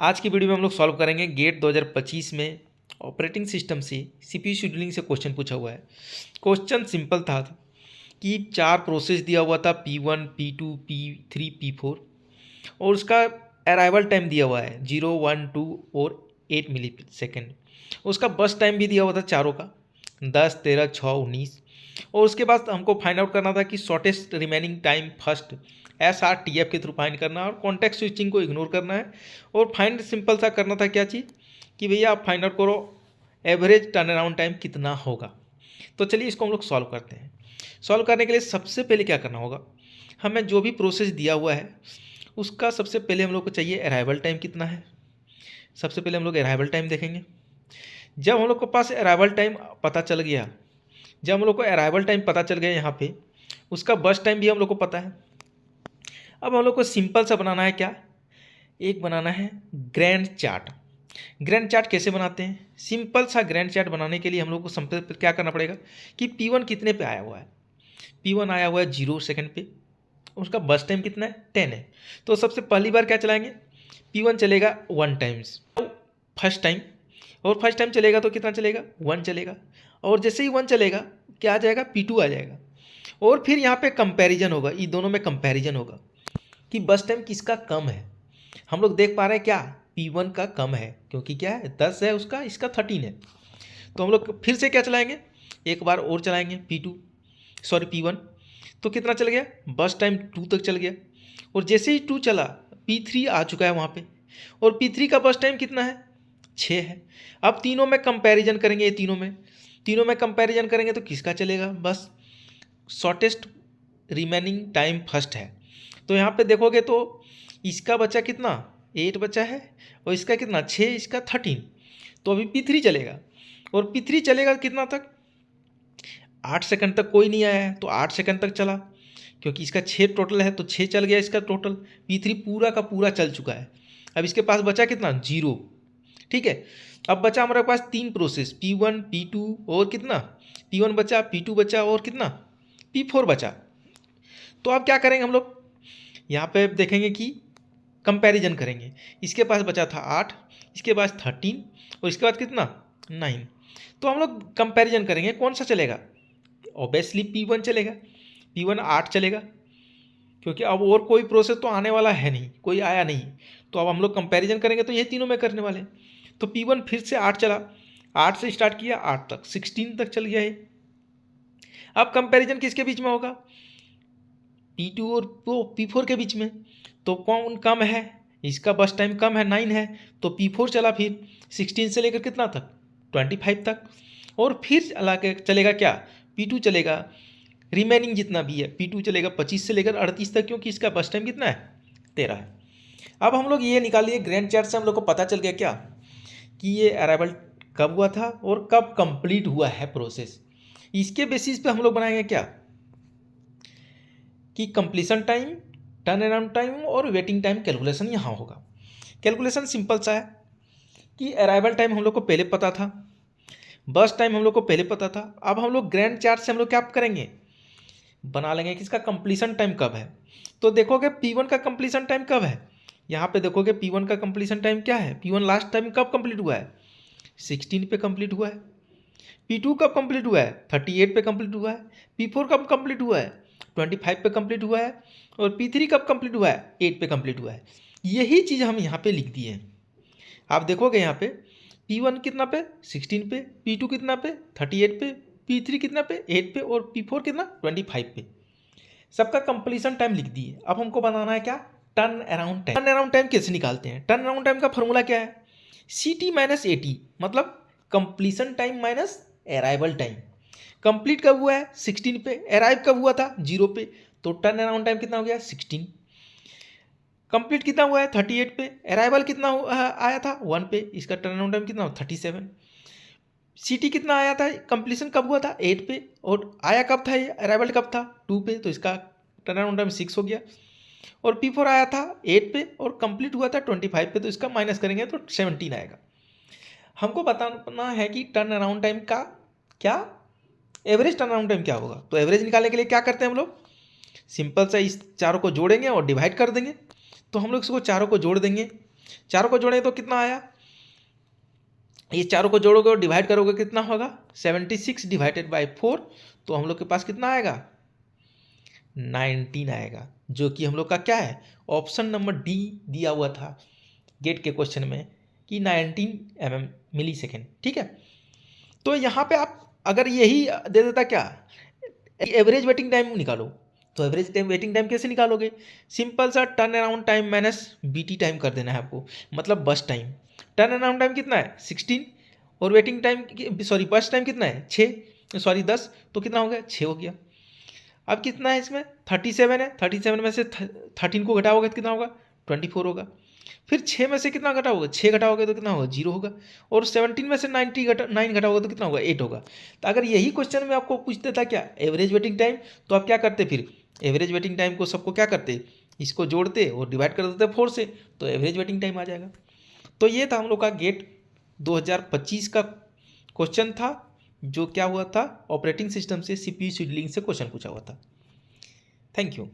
आज की वीडियो में हम लोग सॉल्व करेंगे गेट 2025 में ऑपरेटिंग सिस्टम से सीपीयू शेड्यूलिंग से क्वेश्चन पूछा हुआ है। क्वेश्चन सिंपल था कि 4 प्रोसेस दिया हुआ था P1, P2, P3, P4 और उसका अराइवल टाइम दिया हुआ है 0, 1, 2 और 8 मिली सेकेंड। उसका बस टाइम भी दिया हुआ था चारों का 10, 13, 6, 19 और उसके बाद हमको फाइंड आउट करना था कि shortest remaining time first SRTF के थ्रू फाइंड करना है और कॉन्टेक्स्ट स्विचिंग को इग्नोर करना है। और फाइंड सिंपल सा करना था क्या चीज़ कि भैया आप फाइंड आउट करो एवरेज टर्न अराउंड टाइम कितना होगा। तो चलिए इसको हम लोग सॉल्व करते हैं। सॉल्व करने के लिए सबसे पहले क्या करना होगा, हमें जो भी प्रोसेस दिया हुआ है उसका सबसे पहले हम लोग को चाहिए अराइवल टाइम कितना है। सबसे पहले हम लोग अराइवल टाइम देखेंगे। जब हम लोग के पास अराइवल टाइम पता चल गया, जब हम लोग को अराइवल टाइम पता चल गया यहाँ पे, उसका बस टाइम भी हम लोग को पता है। अब हम लोग को सिंपल सा बनाना है क्या, एक बनाना है ग्रैंड चार्ट। ग्रैंड चार्ट कैसे बनाते हैं, सिंपल सा ग्रैंड चार्ट बनाने के लिए हम लोग को सबसे क्या करना पड़ेगा कि P1 कितने पे आया हुआ है। P1 आया हुआ है 0 सेकंड पे, उसका बस टाइम कितना है 10 है। तो सबसे पहली बार क्या चलाएंगे, P1 चलेगा 1 टाइम्स फर्स्ट टाइम, और फर्स्ट टाइम चलेगा तो कितना चलेगा 1 चलेगा, और जैसे ही 1 चलेगा क्या आ जाएगा P2 आ जाएगा। और फिर यहाँ पे कंपैरिजन होगा, इन दोनों में कंपैरिजन होगा कि बस टाइम किसका कम है। हम लोग देख पा रहे हैं क्या P1 का कम है, क्योंकि क्या है 10 है उसका, इसका 13 है। तो हम लोग फिर से क्या चलाएंगे, एक बार और चलाएंगे P1। तो कितना चल गया, बस टाइम 2 तक चल गया, और जैसे ही 2 चला P3 आ चुका है वहाँ पे, और P3 का बस टाइम कितना है 6 है। अब तीनों में कंपैरिजन करेंगे, ये तीनों में कंपैरिजन करेंगे तो किसका चलेगा, बस शॉर्टेस्ट रिमेनिंग टाइम फर्स्ट है। तो यहाँ पे देखोगे तो इसका बचा कितना 8 बचा है, और इसका कितना 6, इसका 13। तो अभी P3 चलेगा, और P3 चलेगा कितना तक 8 सेकंड तक कोई नहीं आया है, तो 8 सेकंड तक चला, क्योंकि इसका 6 टोटल है तो 6 चल गया इसका टोटल। P3 पूरा का पूरा चल चुका है। अब इसके पास बचा कितना 0, ठीक है। अब बचा हमारे पास 3 प्रोसेस P1, P2 और कितना P1 बचा, P2 बचा और कितना P4 बचा। तो अब क्या करेंगे हम लोग, यहाँ पे देखेंगे कि कंपैरिजन करेंगे। इसके पास बचा था 8, इसके पास 13 और इसके बाद कितना 9। तो हम लोग कंपैरिजन करेंगे कौन सा चलेगा, ऑब्वियसली P1 चलेगा। P1 8 चलेगा, क्योंकि अब और कोई प्रोसेस तो आने वाला है नहीं, कोई आया नहीं। तो अब हम लोग कंपैरिजन करेंगे तो ये तीनों में करने वाले। तो P1 फिर से 8 चला, 8 से स्टार्ट किया 8 तक 16 तक चल गया है। अब कंपैरिजन किसके बीच में होगा, P2 और P4 के बीच में। तो कौन कम है, इसका बस टाइम कम है 9 है, तो P4 चला फिर 16 से लेकर कितना तक 25 तक। और फिर चलेगा क्या P2 चलेगा, रिमेनिंग जितना भी है P2 चलेगा 25 से लेकर 38 तक, क्योंकि इसका बस टाइम कितना है 13 है। अब हम लोग ये निकालिए ग्रैंड चार्ट से, हम लोग को पता चल गया क्या कि ये अराइवल कब हुआ था और कब कंप्लीट हुआ है प्रोसेस। इसके बेसिस पे हम लोग बनाएंगे क्या कि completion time, turn around time और वेटिंग टाइम कैलकुलेशन यहाँ होगा। कैलकुलेशन सिंपल सा है कि अराइवल टाइम हम लोग को पहले पता था, बस टाइम हम लोग को पहले पता था। अब हम लोग ग्रैंड चार्ट से हम लोग क्या करेंगे, बना लेंगे कि इसका कंप्लीशन टाइम कब है। तो देखोगे P1 का कंप्लीशन टाइम कब है, यहाँ पे देखोगे P1 का कंप्लीशन टाइम क्या है, P1 लास्ट टाइम कब कंप्लीट हुआ है 16 पे कंप्लीट हुआ है। P2 कब कंप्लीट हुआ है 38 पे कंप्लीट हुआ है। P4 कब कंप्लीट हुआ है 25 पे कंप्लीट हुआ है। और P3 कब कंप्लीट हुआ है 8 पे कंप्लीट हुआ है। यही चीज़ हम यहाँ पे लिख दिए हैं। आप देखोगे यहाँ पे P1 कितना पे 16 पे, P2 कितना पे 38 पे, P3 कितना पे 8 पे और P4 कितना 25 पे। सबका कंप्लीशन टाइम लिख दिए। अब हमको बनाना है क्या, turn around time. Turn around time कैसे निकालते हैं, टर्न अराउंड टाइम का फॉर्मूला क्या है, CT माइनस AT, मतलब completion time minus arrival time. Complete कब हुआ है 16 पे, अराइव कब हुआ था 0 पे, तो टर्न अराउंड टाइम कितना हो गया 16। कंप्लीट कितना हुआ है 38 पे, अराइवल कितना आया था 1 पे, इसका टर्न अराउंड टाइम कितना 37। CT कितना आया था, कंप्लीशन कब हुआ था 8 पे, और आया कब था ये, अराइवल कब था 2 पे, तो इसका टर्न अराउंड टाइम 6 हो गया। और P4 आया था 8 पे और कंप्लीट हुआ था 25 पे, तो इसका माइनस करेंगे तो 17 आएगा। हमको बताना है कि टर्न अराउंड टाइम का क्या, एवरेज टर्न अराउंड टाइम क्या होगा। तो एवरेज निकालने के लिए क्या करते हैं हम लोग, सिंपल सा इस चारों को जोड़ेंगे और डिवाइड कर देंगे। तो हम लोग इसको चारों को जोड़ देंगे, चारों को जोड़ें तो कितना आया, ये चारों को जोड़ोगे और डिवाइड करोगे कितना होगा 76 डिवाइडेड बाई 4, तो हम लोग के पास कितना आएगा 19 आएगा, जो कि हम लोग का क्या है ऑप्शन नंबर डी दिया हुआ था गेट के क्वेश्चन में कि 19 mm मिली सेकेंड। ठीक है, तो यहाँ पे आप अगर यही दे देता क्या एवरेज वेटिंग टाइम निकालो, तो एवरेज वेटिंग टाइम कैसे निकालोगे, सिंपल सा turn around time minus BT time कर देना है आपको, मतलब बस टाइम। टर्न अराउंड टाइम कितना है 16 और वेटिंग टाइम सॉरी बस टाइम कितना है 10, तो कितना हो गया 6 हो गया। अब कितना है इसमें 37 है, 37 में से 13 को घटाओगे तो कितना होगा 24 होगा। फिर 6 में से कितना घटाओगे 6 घटाओगे तो कितना होगा 0 होगा, और 17 में से 9 घटाओगे तो कितना होगा 8 होगा। तो अगर यही क्वेश्चन में आपको पूछ देता क्या एवरेज वेटिंग टाइम, तो आप क्या करते फिर एवरेज वेटिंग टाइम को सबको क्या करते इसको जोड़ते और डिवाइड कर देते 4 से, तो एवरेज वेटिंग टाइम आ जाएगा। तो ये था हम लोग का गेट 2025 का क्वेश्चन था, जो क्या हुआ था ऑपरेटिंग सिस्टम से सीपीयू शेड्यूलिंग से क्वेश्चन पूछा हुआ था। Thank you.